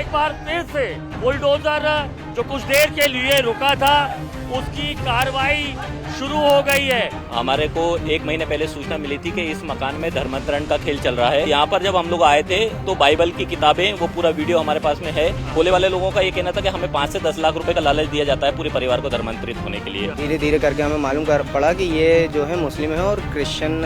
एक बार फिर से बुलडोजर जो कुछ देर के लिए रुका था उसकी कार्रवाई शुरू हो गई है। हमारे को 1 महीने पहले सूचना मिली थी कि इस मकान में धर्मांतरण का खेल चल रहा है। यहाँ पर जब हम लोग आए थे तो बाइबल की किताबें, वो पूरा वीडियो हमारे पास में है। बोले वाले लोगों का ये कहना था कि हमें 5 से 10 लाख रुपए का लालच दिया जाता है पूरे परिवार को धर्मांतरित होने के लिए। धीरे धीरे करके हमें मालूम पड़ा कि ये जो है मुस्लिम है और क्रिश्चियन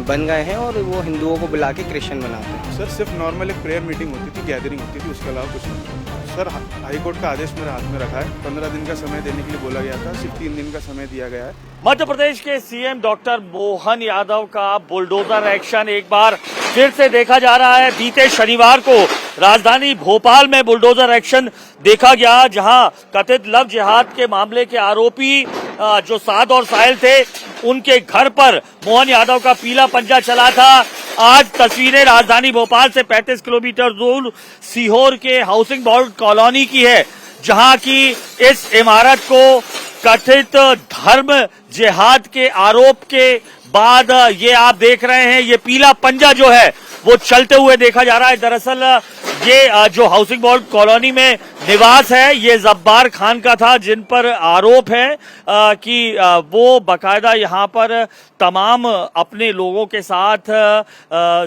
बन गए हैं और वो हिंदुओं को बुला के क्रिश्चियन बनाते हैं। सर सिर्फ नॉर्मल एक प्रेयर मीटिंग होती थी, गैदरिंग होती थी, उसके अलावा कुछ नहीं। सर हाई कोर्ट का आदेश मेरे हाथ में रखा है। 15 दिन का समय देने के लिए बोला गया था, सिर्फ 3 दिन का समय दिया गया है। मध्य प्रदेश के सीएम डॉक्टर मोहन यादव का बुलडोजर एक्शन एक बार फिर से देखा जा रहा है। बीते शनिवार को राजधानी भोपाल में बुलडोजर एक्शन देखा गया, जहां कथित लव जिहाद के मामले के आरोपी जो साद और साहिल थे उनके घर पर मोहन यादव का पीला पंजा चला था। आज तस्वीरें राजधानी भोपाल से 35 किलोमीटर दूर सीहोर के हाउसिंग बोर्ड कॉलोनी की है, जहां की इस इमारत को कथित धर्म जिहाद के आरोप के बाद ये आप देख रहे हैं, ये पीला पंजा जो है वो चलते हुए देखा जा रहा है। दरअसल ये जो हाउसिंग बोर्ड कॉलोनी में निवास है ये जब्बार खान का था, जिन पर आरोप है कि वो बकायदा यहाँ पर तमाम अपने लोगों के साथ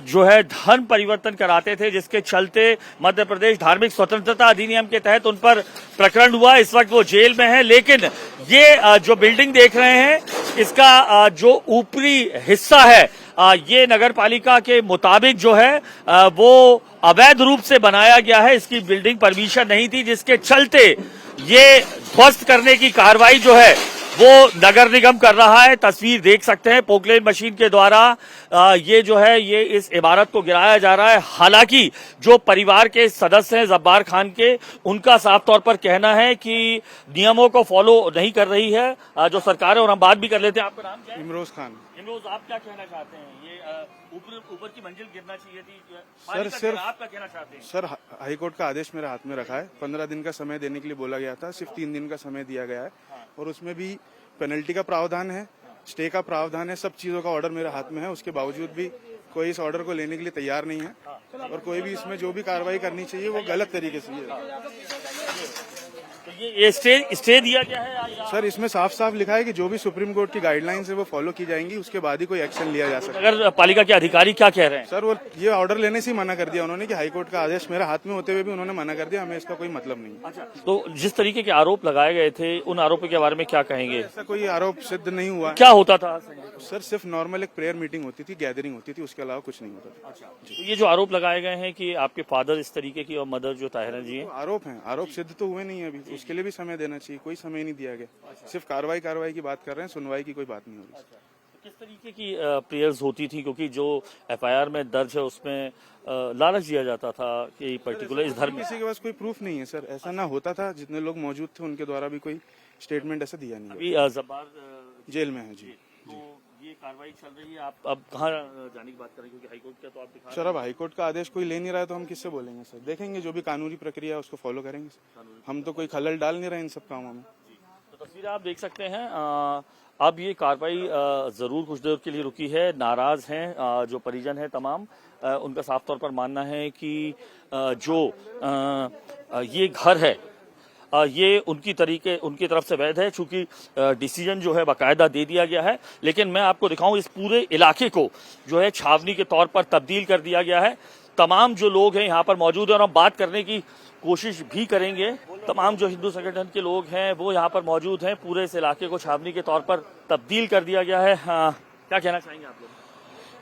जो है धर्म परिवर्तन कराते थे, जिसके चलते मध्य प्रदेश धार्मिक स्वतंत्रता अधिनियम के तहत उन पर प्रकरण हुआ। इस वक्त वो जेल में है, लेकिन ये जो बिल्डिंग देख रहे हैं इसका जो ऊपरी हिस्सा है ये नगर पालिका के मुताबिक जो है वो अवैध रूप से बनाया गया है। इसकी बिल्डिंग परमिशन नहीं थी, जिसके चलते ये ध्वस्त करने की कार्रवाई जो है वो नगर निगम कर रहा है। तस्वीर देख सकते हैं, पोकलेन मशीन के द्वारा ये जो है ये इस इमारत को गिराया जा रहा है। हालांकि जो परिवार के सदस्य हैं जब्बार खान के, उनका साफ तौर पर कहना है कि नियमों को फॉलो नहीं कर रही है जो सरकार है। और हम बात भी कर लेते हैं। आपका नाम क्या है? इमरोज खान। इमरोज, आप क्या कहना चाहते हैं? ये ऊपर की मंजिल गिरना चाहिए थी सर सिर्फ आप क्या कहना चाहते हैं? सर हाई कोर्ट का आदेश मेरे हाथ में रखा है। 15 दिन का समय देने के लिए बोला गया था, सिर्फ 3 दिन का समय दिया गया है। और उसमें भी पेनल्टी का प्रावधान है, स्टे का प्रावधान है, सब चीजों का ऑर्डर मेरे हाथ में है। उसके बावजूद भी कोई इस ऑर्डर को लेने के लिए तैयार नहीं है और कोई भी इसमें जो भी कार्रवाई करनी चाहिए वो गलत तरीके से है। तो ये स्टे दिया गया है सर इसमें साफ साफ लिखा है कि जो भी सुप्रीम कोर्ट की गाइडलाइंस है वो फॉलो की जाएंगी, उसके बाद ही कोई एक्शन लिया जा सकता है। नगर पालिका के अधिकारी क्या कह रहे हैं? सर वो ये ऑर्डर लेने से ही मना कर दिया उन्होंने कि हाई कोर्ट का आदेश मेरे हाथ में होते हुए भी उन्होंने मना कर दिया, हमें इसका कोई मतलब नहीं। अच्छा, तो जिस तरीके के आरोप लगाए गए थे उन आरोपों के बारे में क्या कहेंगे? ऐसा कोई आरोप सिद्ध नहीं हुआ। क्या होता था? सर सिर्फ नॉर्मल एक प्रेयर मीटिंग होती थी, गैदरिंग होती थी, उसके अलावा कुछ नहीं होता था। अच्छा, तो ये जो आरोप लगाए गए हैं कि आपके फादर इस तरीके की और मदर जो ताहिरा जी हैं, आरोप हैं, आरोप सिद्ध तो हुए नहीं है अभी, उसके लिए भी समय देना चाहिए, कोई समय नहीं दिया गया। सिर्फ कार्रवाई की बात कर रहे हैं, सुनवाई की कोई बात नहीं हो रही। तो किस तरीके की प्रेयर्स होती थी? क्योंकि जो एफआईआर में दर्ज है उसमें लालच दिया जाता था कि पर्टिकुलर इस धर्म किसी के पास कोई प्रूफ नहीं है सर, ऐसा ना होता था। जितने लोग मौजूद थे उनके द्वारा भी कोई स्टेटमेंट ऐसा दिया नहीं। अभी जब्बार जेल में है जी। तो ये कार्रवाई चल रही है, आप अब कहाँ जाने की बात करें? क्योंकि हाईकोर्ट का तो आप दिखा सर अब हाईकोर्ट का आदेश कोई ले नहीं रहा है तो हम किससे बोलेंगे सर? देखेंगे जो भी कानूनी प्रक्रिया है उसको फॉलो करेंगे सर। हम तो कोई खलल डाल नहीं रहे इन सब कामों में। तो तस्वीर आप देख सकते हैं। अब ये कार्रवाई जरूर कुछ देर के लिए रुकी है। नाराज हैं जो परिजन हैं तमाम, उनका साफ तौर पर मानना है कि जो ये घर है ये उनकी तरफ से वैध है, चूंकि डिसीजन जो है बाकायदा दे दिया गया है। लेकिन मैं आपको दिखाऊं, इस पूरे इलाके को जो है छावनी के तौर पर तब्दील कर दिया गया है। तमाम जो लोग हैं यहाँ पर मौजूद हैं और हम बात करने की कोशिश भी करेंगे। तमाम जो हिंदू संगठन के लोग हैं वो यहाँ पर मौजूद हैं। पूरे इस इलाके को छावनी के तौर पर तब्दील कर दिया गया है। क्या कहना चाहेंगे आप लोग?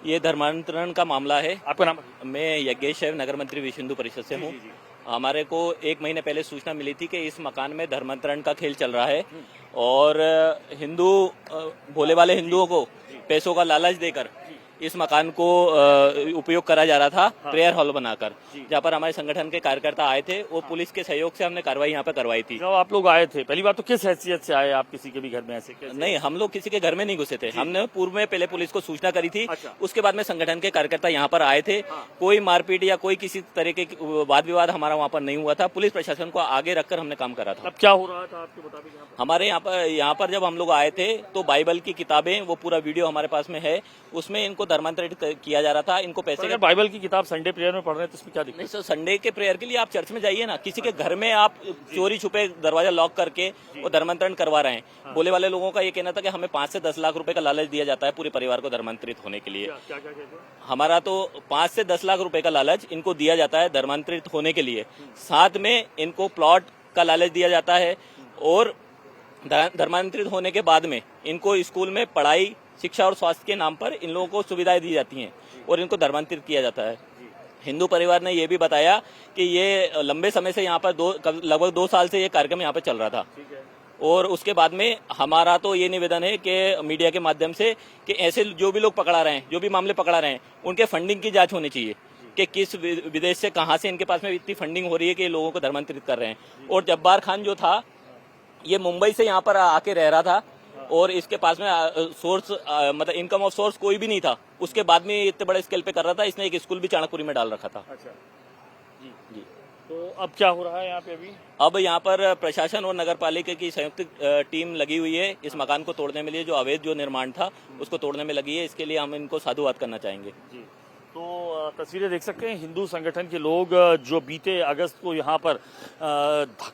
ये धर्मांतरण का मामला है। आपका नाम? मैं यज्ञेश है, नगर मंत्री विश्व हिंदू परिषद से हूँ। हमारे को 1 महीने पहले सूचना मिली थी कि इस मकान में धर्मांतरण का खेल चल रहा है और हिंदू भोले वाले हिंदुओं को पैसों का लालच देकर इस मकान को उपयोग करा जा रहा था प्रेयर हॉल बनाकर, जहाँ पर हमारे संगठन के कार्यकर्ता आए थे। वो पुलिस के सहयोग से हमने कार्रवाई यहाँ पे करवाई थी। जब आप लोग आए थे पहली बात तो किस हैसियत से आए आप? किसी के भी घर में ऐसे कैसे? नहीं, हम लोग किसी के घर में नहीं घुसे थे। हमने पूर्व में पहले पुलिस को सूचना करी थी। अच्छा। उसके बाद में संगठन के कार्यकर्ता यहाँ पर आए थे। कोई मारपीट या कोई किसी तरह के वाद विवाद हमारा वहाँ पर नहीं हुआ था। पुलिस प्रशासन को आगे रखकर हमने काम करा था। अब क्या हो रहा था आपके मुताबिक? हमारे यहाँ पर जब हम लोग आए थे तो बाइबल की किताबें, वो पूरा वीडियो हमारे पास में है, उसमें इनको धर्मांतरित किया जा रहा था। इनको पैसे अगर बाइबल की किताब संडे प्रेयर में पढ़ रहे हैं तो इसमें क्या दिक्कत? नहीं सर, संडे के प्रेयर के लिए आप चर्च में जाइए ना, किसी के घर में आप चोरी छुपे दरवाजा लॉक करके वो धर्मांतरण करवा रहे हैं। भोले वाले लोगों का ये कहना था कि हमें 5 से 10 लाख रुपए का लालच दिया जाता है पूरे परिवार को धर्मांतरित होने के लिए। क्या कहते हैं? हमारा तो 5 से 10 लाख रुपए का लालच इनको दिया जाता है धर्मांतरित होने के लिए, साथ में इनको प्लॉट का लालच दिया जाता है और धर्मांतरित होने के बाद में इनको स्कूल में पढ़ाई, शिक्षा और स्वास्थ्य के नाम पर इन लोगों को सुविधाएं दी जाती हैं और इनको धर्मांतरित किया जाता है। हिंदू परिवार ने ये भी बताया कि ये लंबे समय से यहाँ पर लगभग 2 साल से ये कार्यक्रम यहाँ पर चल रहा था और उसके बाद में हमारा तो ये निवेदन है कि मीडिया के माध्यम से कि ऐसे जो भी लोग पकड़ा रहे हैं, जो भी मामले पकड़ा रहे हैं, उनके फंडिंग की जांच होनी चाहिए कि किस विदेश से कहां से इनके पास में इतनी फंडिंग हो रही है कि लोगों को धर्मांतरित कर रहे हैं। और जब्बार खान जो था ये मुंबई से यहाँ पर आके रह रहा था और इसके पास में सोर्स मतलब इनकम ऑफ सोर्स कोई भी नहीं था। उसके बाद में इतने बड़े स्केल पे कर रहा था, इसने एक स्कूल भी चाणकपुरी में डाल रखा था। अच्छा जी। तो अब क्या हो रहा है यहाँ पे अभी? अब यहाँ पर प्रशासन और नगर पालिका की संयुक्त टीम लगी हुई है इस मकान को तोड़ने में लिए, जो अवैध जो निर्माण था उसको तोड़ने में लगी है। इसके लिए हम इनको साधुवाद करना चाहेंगे। जी। तो तस्वीरें देख सकते हैं, हिंदू संगठन के लोग जो बीते अगस्त को यहाँ पर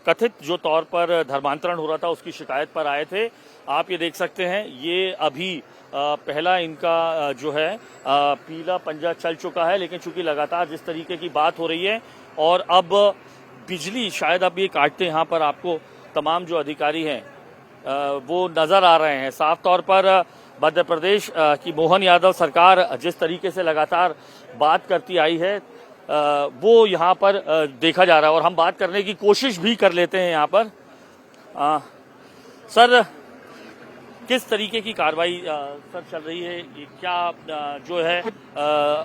कथित जो तौर पर धर्मांतरण हो रहा था उसकी शिकायत पर आए थे। आप ये देख सकते हैं, ये अभी पहला इनका जो है पीला पंजा चल चुका है, लेकिन चूंकि लगातार जिस तरीके की बात हो रही है और अब बिजली शायद अब ये काटते यहाँ पर आपको तमाम जो अधिकारी हैं वो नजर आ रहे हैं। साफ तौर पर मध्य प्रदेश की मोहन यादव सरकार जिस तरीके से लगातार बात करती आई है वो यहाँ पर देखा जा रहा है और हम बात करने की कोशिश भी कर लेते हैं यहाँ पर। सर, किस तरीके की कार्रवाई सर चल रही है? ये क्या जो है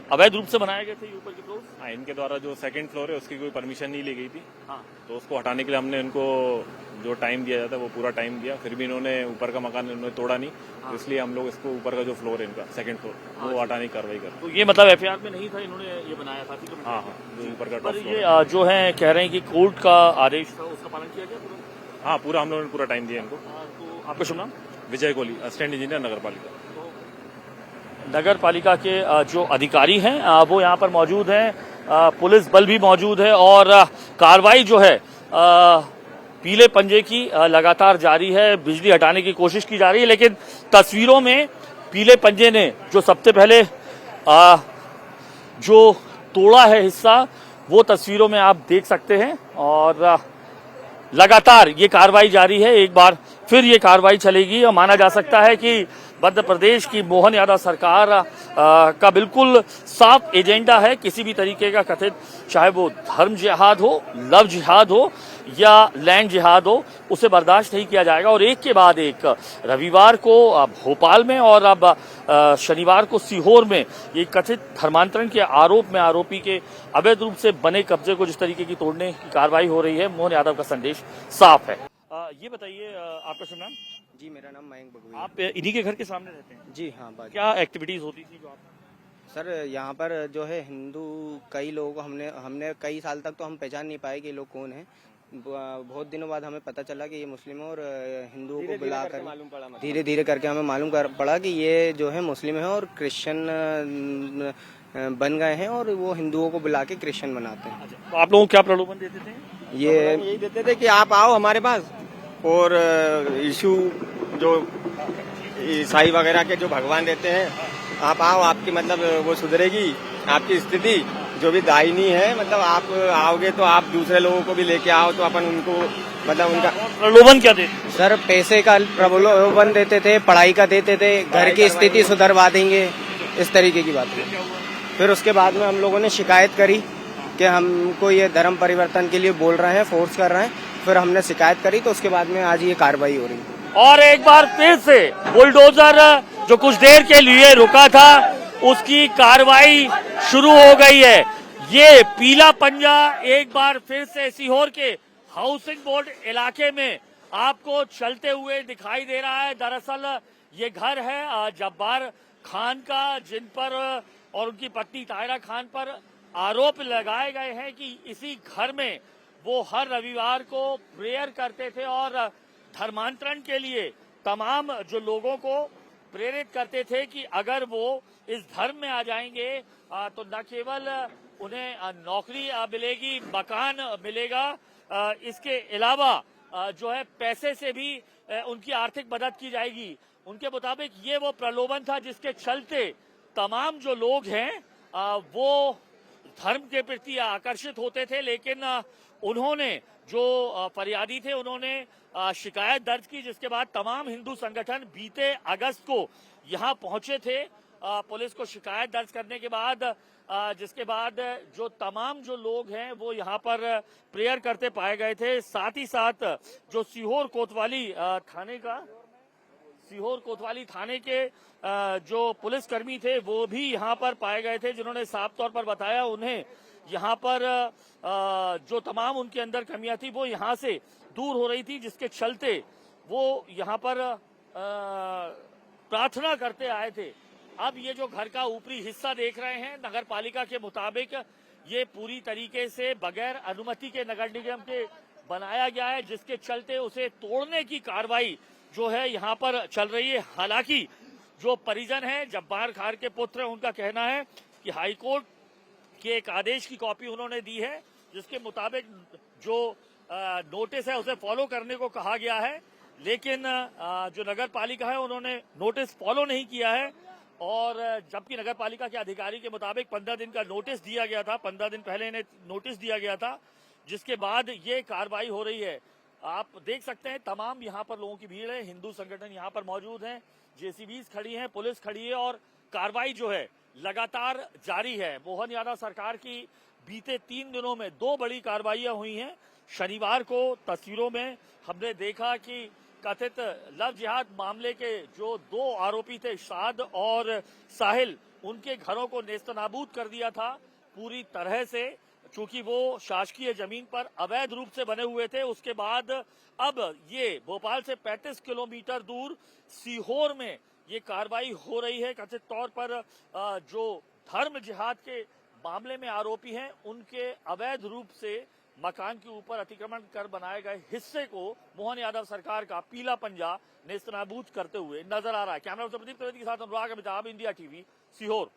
अवैध रूप से बनाए गए थे ये ऊपर के फ्लोर? हाँ, इनके द्वारा जो सेकंड फ्लोर है उसकी कोई परमिशन नहीं ली गई थी। हाँ। तो उसको हटाने के लिए हमने इनको जो टाइम दिया जाता है वो पूरा टाइम दिया, फिर भी इन्होंने ऊपर का मकान इन्होंने तोड़ा नहीं। तो इसलिए हम लोग इसको ऊपर का जो फ्लोर है इनका सेकंड फ्लोर वो हटाने की कार्रवाई कर। तो ये मतलब एफआईआर में नहीं था, इन्होंने ये बनाया था? हाँ, जो ऊपर का पर टॉप ये फ्लोर जो है कह रहे हैं कि कोर्ट का आदेश था उसका पालन किया गया पूरा? हाँ, पूरा हम लोगों ने पूरा टाइम दिया इनको। तो आपका शुभ नाम? विजय कोहली, असिस्टेंट इंजीनियर नगर पालिका। नगर पालिका के जो अधिकारी हैं वो यहाँ पर मौजूद हैं, पुलिस बल भी मौजूद है और कार्रवाई जो है पीले पंजे की लगातार जारी है। बिजली हटाने की कोशिश की जा रही है, लेकिन तस्वीरों में पीले पंजे ने जो सबसे पहले जो तोड़ा है हिस्सा वो तस्वीरों में आप देख सकते हैं और लगातार ये कार्रवाई जारी है। एक बार फिर ये कार्रवाई चलेगी और माना जा सकता है कि मध्य प्रदेश की मोहन यादव सरकार का बिल्कुल साफ एजेंडा है। किसी भी तरीके का कथित, चाहे वो धर्म जिहाद हो, लव जिहाद हो या लैंड जिहाद हो, उसे बर्दाश्त नहीं किया जाएगा। और एक के बाद एक रविवार को भोपाल में और अब शनिवार को सीहोर में ये कथित धर्मांतरण के आरोप में आरोपी के अवैध रूप से बने कब्जे को जिस तरीके की तोड़ने की कार्रवाई हो रही है, मोहन यादव का संदेश साफ है। ये बताइए, आपका शुभ नाम? जी, मेरा नाम मयंक बगुई। आप इन्हीं के घर के सामने रहते हैं? जी हाँ, बाजी। क्या एक्टिविटीज होती थी जो आप? सर, यहाँ पर जो है हिंदू कई लोगों को हमने कई साल तक तो हम पहचान नहीं पाए कि ये लोग कौन हैं। बहुत दिनों बाद हमें पता चला कि ये मुस्लिम और हिंदुओं को बुलाकर धीरे धीरे करके हमें मालूम पड़ा कि ये जो है मुस्लिम है और क्रिश्चियन बन गए हैं और वो हिंदुओं को बुला के क्रिश्चियन बनाते हैं। तो आप लोगों को क्या प्रलोभन देते थे? ये यही देते थे कि आप आओ हमारे पास और यीशु जो ईसाई वगैरह के जो भगवान रहते हैं, आप आओ, आपकी मतलब वो सुधरेगी आपकी स्थिति जो भी दाहिनी है। मतलब आप आओगे तो आप दूसरे लोगों को भी लेके आओ तो अपन उनको मतलब उनका प्रलोभन क्या देते? सर, पैसे का प्रलोभन देते थे, पढ़ाई का देते थे, घर की स्थिति सुधरवा देंगे, इस तरीके की बात है। फिर उसके बाद में हम लोगों ने शिकायत करी कि हमको ये धर्म परिवर्तन के लिए बोल रहे हैं, फोर्स कर रहे हैं। फिर हमने शिकायत करी तो उसके बाद में आज ये कार्रवाई हो रही है। और एक बार फिर से बुलडोजर जो कुछ देर के लिए रुका था उसकी कार्रवाई शुरू हो गई है। ये पीला पंजा एक बार फिर से सीहोर के हाउसिंग बोर्ड इलाके में आपको चलते हुए दिखाई दे रहा है। दरअसल ये घर है जब्बार खान का, जिन पर और उनकी पत्नी ताहिरा खान पर आरोप लगाए गए हैं कि इसी घर में वो हर रविवार को प्रेयर करते थे और धर्मांतरण के लिए तमाम जो लोगों को प्रेरित करते थे कि अगर वो इस धर्म में आ जाएंगे तो न केवल उन्हें नौकरी मिलेगी, मकान मिलेगा, इसके अलावा जो है पैसे से भी उनकी आर्थिक मदद की जाएगी। उनके मुताबिक ये वो प्रलोभन था जिसके चलते तमाम जो लोग हैं वो धर्म के प्रति आकर्षित होते थे, लेकिन उन्होंने जो फरियादी थे उन्होंने शिकायत दर्ज की, जिसके बाद तमाम हिंदू संगठन बीते अगस्त को यहां पहुंचे थे पुलिस को शिकायत दर्ज करने के बाद, जिसके बाद जो तमाम जो लोग हैं वो यहां पर प्रेयर करते पाए गए थे। साथ ही साथ जो सीहोर कोतवाली थाने के जो पुलिसकर्मी थे वो भी यहां पर पाए गए थे, जिन्होंने साफ तौर पर बताया उन्हें यहां पर जो तमाम उनके अंदर कमियां थी वो यहां से दूर हो रही थी, जिसके चलते वो यहां पर प्रार्थना करते आए थे। अब ये जो घर का ऊपरी हिस्सा देख रहे हैं, नगर पालिका के मुताबिक ये पूरी तरीके से बगैर अनुमति के नगर निगम के बनाया गया है, जिसके चलते उसे तोड़ने की कार्रवाई जो है यहाँ पर चल रही है। हालांकि जो परिजन हैं, जब्बार खान के पुत्र, उनका कहना है कि हाईकोर्ट के एक आदेश की कॉपी उन्होंने दी है, जिसके मुताबिक जो नोटिस है उसे फॉलो करने को कहा गया है, लेकिन जो नगर पालिका है उन्होंने नोटिस फॉलो नहीं किया है। और जबकि नगर पालिका के अधिकारी के मुताबिक 15 दिन का नोटिस दिया गया था, 15 दिन पहले इन्हें नोटिस दिया गया था, जिसके बाद ये कार्रवाई हो रही है। आप देख सकते हैं तमाम यहाँ पर लोगों की भीड़ है, हिंदू संगठन यहाँ पर मौजूद हैं, जेसीबीज खड़ी हैं, पुलिस खड़ी है और कार्रवाई जो है लगातार जारी है। मोहन यादव सरकार की बीते 3 दिनों में 2 बड़ी कार्रवाइयां हुई हैं। शनिवार को तस्वीरों में हमने देखा कि कथित लव जिहाद मामले के जो 2 आरोपी थे, शाद और साहिल, उनके घरों को नेस्तनाबूद कर दिया था पूरी तरह से, चूंकि वो शासकीय जमीन पर अवैध रूप से बने हुए थे। उसके बाद अब ये भोपाल से 35 किलोमीटर दूर सीहोर में ये कार्रवाई हो रही है। कथित तौर पर जो धर्म जिहाद के मामले में आरोपी हैं, उनके अवैध रूप से मकान के ऊपर अतिक्रमण कर बनाए गए हिस्से को मोहन यादव सरकार का पीला पंजा नेस्तनाबूद करते हुए नजर आ रहा है। कैमरा पर्सन प्रदीप त्रिवेदी के साथ अनुराग अमिताभ, इंडिया टीवी, सीहोर।